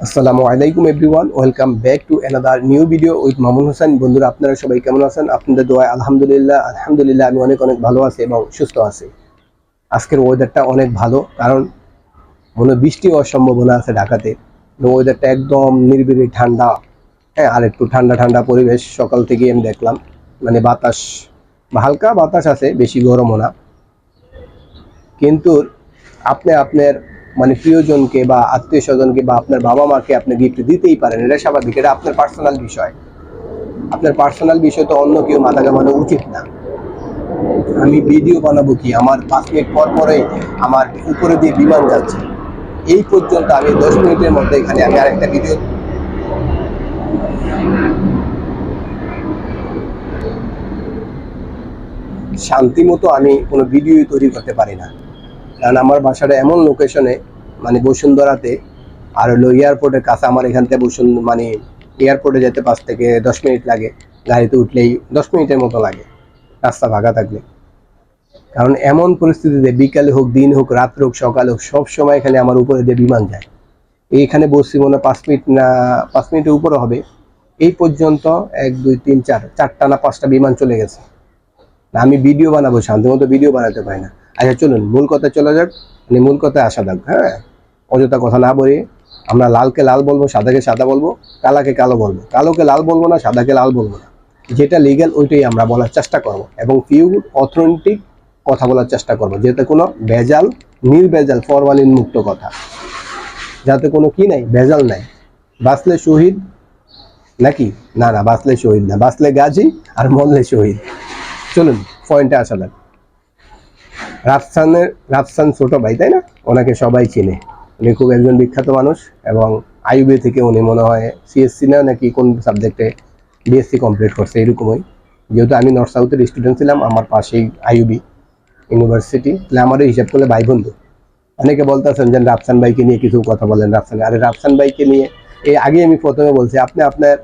আসসালামু আলাইকুম everyone, welcome back to another new video with Mamun Hossain. বন্ধুরা, আপনারা সবাই কেমন আছেন? আপনাদের দোয়ায় আলহামদুলিল্লাহ আমি অনেক অনেক ভালো আছি এবং সুস্থ আছি। আজকের ওয়েদারটা অনেক ভালো, কারণ মনে হয় বৃষ্টি হওয়ার সম্ভাবনা আছে ঢাকাতে। ওয়েদারটা একদম নিরিবিলি ঠান্ডা। হ্যাঁ, আর একটু ঠান্ডা ঠান্ডা পরিবেশ সকাল থেকে আমি দেখলাম। মানে বাতাস, হালকা বাতাস আছে, বেশি গরমও না। কিন্তু আপনি আপনার প্রিয়জনকে বা আত্মীয় স্বজনকে বা আপনার বাবা মাকে আপনি গিফট দিতেই পারেন, এটা স্বাভাবিক, এটা আপনার পার্সোনাল বিষয়। আপনার পার্সোনাল বিষয় তো অন্য কেউ মাথা ঘামানো উচিত না। আমি ভিডিও বানাবো কি, আমার 5 মিনিট পর পরে আমার উপরে দিয়ে বিমান যাচ্ছে, এই পর্যন্ত আমি 10 মিনিটের মধ্যে এখানে আমি আরেকটা ভিডিও শান্তি মতো আমি কোনো ভিডিও তৈরি করতে পারি না। কারণ আমার বাসাটা এমন লোকেশনে, বসুন্ধরাতে, আর হলো এয়ারপোর্টের কাছে। আমার এখান থেকে এয়ারপোর্টে যেতে 5 থেকে 10 মিনিট লাগে, গাড়িতে উঠলেই 10 মিনিটের মতো লাগে, রাস্তা ফাঁকা থাকলে। কারণ এমন পরিস্থিতিতে বিকালে হোক, দিন হোক, রাত্রে হোক, সকাল হোক, সব সময় এখানে আমার উপরে দিয়ে বিমান যায়। এইখানে বসছি মনে 5 মিনিট না, 5 মিনিটের উপরে হবে। এই পর্যন্ত 1 2 3 4 4টা না 5টা বিমান চলে গেছে। আমি ভিডিও বানাবো, শান্তি মতো ভিডিও বানাতে পারি না। আচ্ছা চলুন মূল কথা চলে যাক, মূল কথায় আসা যাক। হ্যাঁ, অযথা কথা না বলে আমরা লালকে লাল বলবো, সাদাকে সাদা বলবো, কালাকে কালো বলবো, কালোকে লাল বলবো না, সাদাকে লাল বলবো না। যেটা লিগ্যাল ওইটাই আমরা বলার চেষ্টা করব এবং পিওর অথেন্টিক কথা বলার চেষ্টা করব, যাতে কোনো ভেজাল, নির্ভেজাল, ফরমালিন মুক্ত কথা, যাতে কোনো কি নাই, ভেজাল নাই। বাঁচলে শহীদ নাকি? না না, বাঁচলে শহীদ না, বাঁচলে গাজী আর মরলে শহীদ। চলুন পয়েন্টে আসা যাক। রাফসান ছোট ভাই, তাই না? ওনাকে সবাই চিনে। উনি খুব একজন বিখ্যাত মানুষ এবং আইইউবি থেকে উনি মনে হয় সিএসসি না নাকি কোন সাবজেক্টে বিএসসি কমপ্লিট করছে, এরকমই। যেহেতু আমি নর্থ সাউথের স্টুডেন্ট ছিলাম, আমার পাশেই আইইউবি ইউনিভার্সিটি, তাহলে আমারও হিসাব করলে ভাই বন্ধু। অনেকে বলতেছেন যে রাফসান ভাইকে নিয়ে কিছু কথা বলেন। রাফসান ভাইকে নিয়ে এই আগে আমি প্রথমে বলছি, আপনি আপনার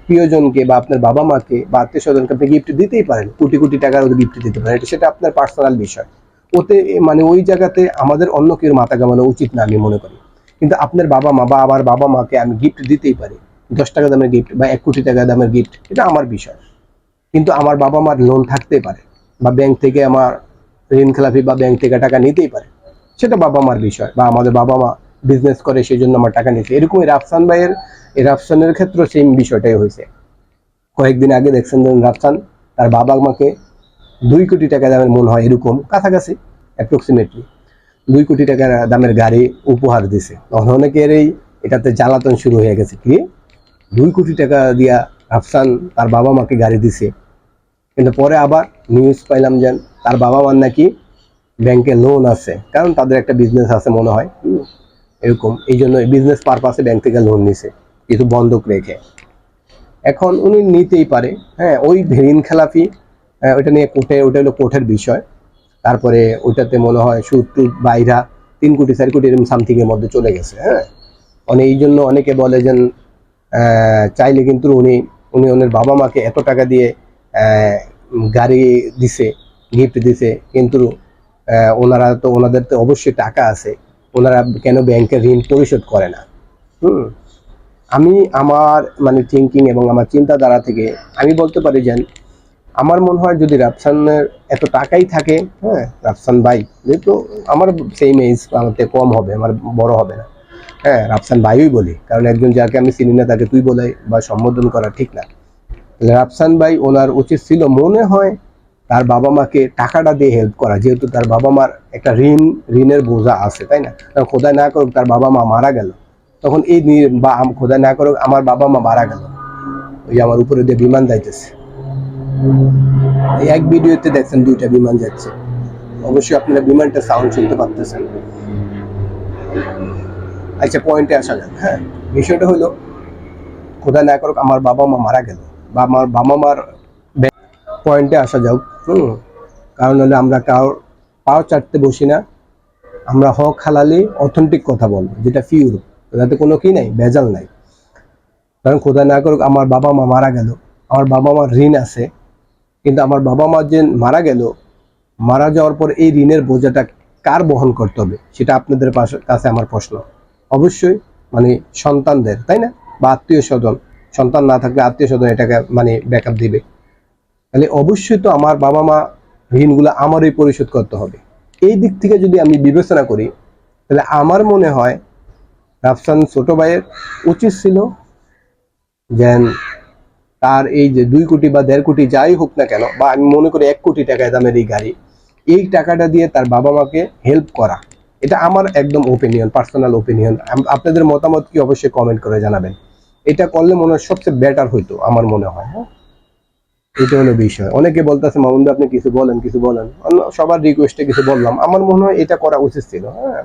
প্রিয়জনকে বা আপনার বাবা মাকে বা আত্মীয় স্বজনকে আপনি গিফট দিতেই পারেন, কোটি কোটি টাকার গিফট দিতে পারেন, সেটা আপনার পার্সোনাল বিষয়। ওতে ওই জায়গাতে আমাদের অন্য কেউ মাথা ঘামানো উচিত না আমি মনে করি। কিন্তু আপনার বাবা মা বা আমার বাবা মাকে আমি গিফট দিতেই পারি, 10 টাকা দামের গিফট বা 1 কোটি টাকা দামের গিফট, এটা আমার বিষয়। কিন্তু আমার বাবা মার লোন থাকতে পারে, বা ব্যাংক থেকে আমার ঋণ খেলাপি বা ব্যাংক থেকে টাকা নিতেই পারে, সেটা বাবা মার বিষয়। বা আমাদের বাবা মা বিজনেস করে, সেই জন্য আমার টাকা নিতে। এরকম এই রাফসানের ক্ষেত্রে সেম বিষয়টাই হয়েছে। কয়েকদিন আগে দেখছেন রাফসান তার বাবা মাকে 2 কোটি টাকা দামের, মনে হয় এরকম কাছাকাছি, অ্যাপ্রক্সিমেটলি 2 কোটি টাকা দামের গাড়ি উপহার দিছে। তখন অনেকের এটাতে জ্বালাতন শুরু হয়ে গেছে, কি 2 কোটি টাকা দিয়া রাফসান তার বাবা মাকে গাড়ি দিছে। কিন্তু পরে আবার নিউজ পাইলাম যে তার বাবা মার নাকি ব্যাংকে লোন আছে, কারণ তাদের একটা বিজনেস আছে মনে হয়, এরকম। এই জন্য বিজনেস পারপাসে ব্যাংক থেকে লোন নিছে, কিছু বন্ধক রেখে। এখন উনি নিতেই পারে। হ্যাঁ, ওই ঋণ খেলাপি, ওইটা নিয়ে ওটা হলো কোর্টের বিষয়। তারপরে ওইটাতে মনে হয় সুদ টুদ বাইরা 3 কোটি 4 কোটি এরকম সামথিং এর মধ্যে চলে গেছে। হ্যাঁ, এই জন্য অনেকে বলে যে চাইলে কিন্তু উনি উনি ওনার বাবা মাকে এত টাকা দিয়ে গাড়ি দিছে, গিফট দিছে, কিন্তু ওনাদের তো অবশ্যই টাকা আছে, ওনারা কেন ব্যাংকের ঋণ পরিশোধ করে না? আমি আমার থিঙ্কিং এবং আমার চিন্তাধারা থেকে আমি বলতে পারি যে আমার মনে হয় যদি রাফসানের এত টাকাই থাকে, হ্যাঁ, রাফসান ভাই যেহেতু আমার সেম এজ, আমার থেকে কম হবে, আমার বড় হবে না। হ্যাঁ, রাফসান ভাইই বলি, কারণ একজন যাকে আমি চিনি না তাকে তুই বলে বা সম্বোধন করা ঠিক না। রাফসান ভাই, ওনার উচিত ছিল মনে হয় তার বাবা মাকে টাকাটা দিয়ে হেল্প করা, যেহেতু তার বাবা মার একটা ঋণের বোঝা আছে, তাই না? খোদাই না করুক তার বাবা মা মারা গেল, তখন বা খোদাই না করুক আমার বাবা মা মারা গেল, ওই আমার উপরে দিয়ে বিমান যাইতেছে। এক ভিডিওতে দেখছেন 2টা বিমান যাচ্ছে, অবশ্যই আপনারা বিমানটা সাউন্ড শুনতে পারতেছেন। আচ্ছা, পয়েন্টে আসা যাক। হ্যাঁ, বিষয়টা হলো খোদা না করুক আমার বাবা মা মারা গেল বা আমার বাবা মার, পয়েন্টে আসা যাক। কারণ হলে আমরা কারোর পাও চাটতে বসি না, আমরা হক হালালি অথেন্টিক কথা বলবো, যেটা পিওর, যাতে কোনো কি নাই, ভেজাল নাই। কারণ খোদা না করুক আমার বাবা মা মারা গেল, আমার বাবা মার ঋণ আছে, কিন্তু আমার বাবা মা যে মারা গেল, মারা যাওয়ার পর এই ঋণের বোঝাটা কার বহন করতে হবে, সেটা আপনাদের কাছে আমার প্রশ্ন। অবশ্যই মানে সন্তানদের, তাই না? বা আত্মীয় স্বজন, সন্তান না থাকলে আত্মীয় স্বজন এটাকে মানে ব্যাকআপ দিবে। তাহলে অবশ্যই তো আমার বাবা মা ঋণগুলো আমারই পরিশোধ করতে হবে। এই দিক থেকে যদি আমি বিবেচনা করি, তাহলে আমার মনে হয় রাফসান ছোট ভাইয়ের উচিত ছিল যেন তার এই যে 2 কোটি বা 1.5 কোটি যাই হোক না কেন, বা আমি মনে করি 1 কোটি টাকা দামের এই গাড়ি, এই টাকাটা দিয়ে তার বাবা মাকে হেল্প করা। এটা আমার একদম ওপিনিয়ন, পার্সোনাল ওপিনিয়ন। আপনাদের মতামত কি অবশ্যই কমেন্ট করে জানাবেন। এটা করলে মনে হয় সবচেয়ে বেটার হইতো আমার মনে হয়। হ্যাঁ, এটা হলো বিষয়। অনেকে বলতেছে মামুন ভাই আপনি কিছু বলেন, কিছু বলেন। সবার রিকোয়েস্টে কিছু বললাম। আমার মনে হয় এটা করা উচিত ছিল। হ্যাঁ,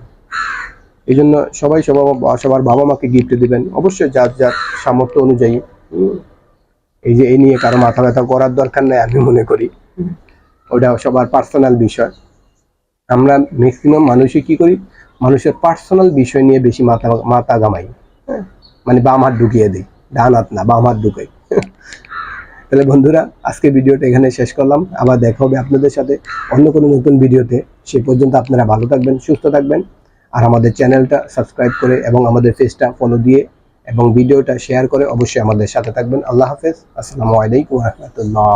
এই জন্য সবাই সবার বাবা মাকে গিফট দিবেন, অবশ্যই যার যার সামর্থ্য অনুযায়ী। এই যে এই নিয়ে কারো মাথা ব্যথা করার দরকার নেই আমি মনে করি, ওটা সবার পার্সোনাল বিষয়। আমরা ম্যাক্সিমাম মানুষই কি করি, মানুষের পার্সোনাল বিষয় নিয়ে বেশি মাথা মাথা ঘামাই। হ্যাঁ, মানে বাম হাত ঢুকিয়ে দিই, ডান হাত না বাম হাত ঢুকাই। তাহলে বন্ধুরা, আজকে ভিডিওটা এখানে শেষ করলাম। আবার দেখা হবে আপনাদের সাথে অন্য কোনো নতুন ভিডিওতে। সে পর্যন্ত আপনারা ভালো থাকবেন, সুস্থ থাকবেন। আর আমাদের চ্যানেলটা সাবস্ক্রাইব করে এবং আমাদের পেজটা ফলো দিয়ে এবং ভিডিওটা শেয়ার করে অবশ্যই আমাদের সাথে থাকবেন। আল্লাহ হাফেজ। আসসালামু আলাইকুম ওয়া রাহমাতুল্লাহ।